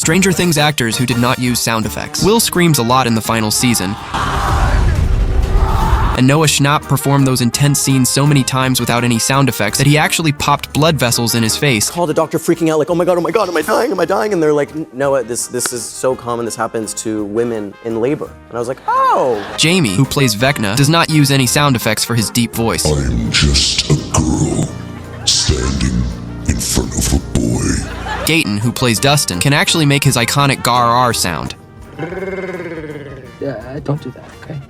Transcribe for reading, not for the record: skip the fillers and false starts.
Stranger Things actors who did not use sound effects. Will screams a lot in the final season, and Noah Schnapp performed those intense scenes so many times without any sound effects that he actually popped blood vessels in his face. Called the doctor freaking out like, oh my god, am I dying? And they're like, Noah, this is so common, this happens to women in labor. And I was like, oh. Jamie, who plays Vecna, does not use any sound effects for his deep voice. I'm just a girl standing in front of a boy. Gaten, who plays Dustin, can actually make his iconic gar-r sound. Don't do that, okay?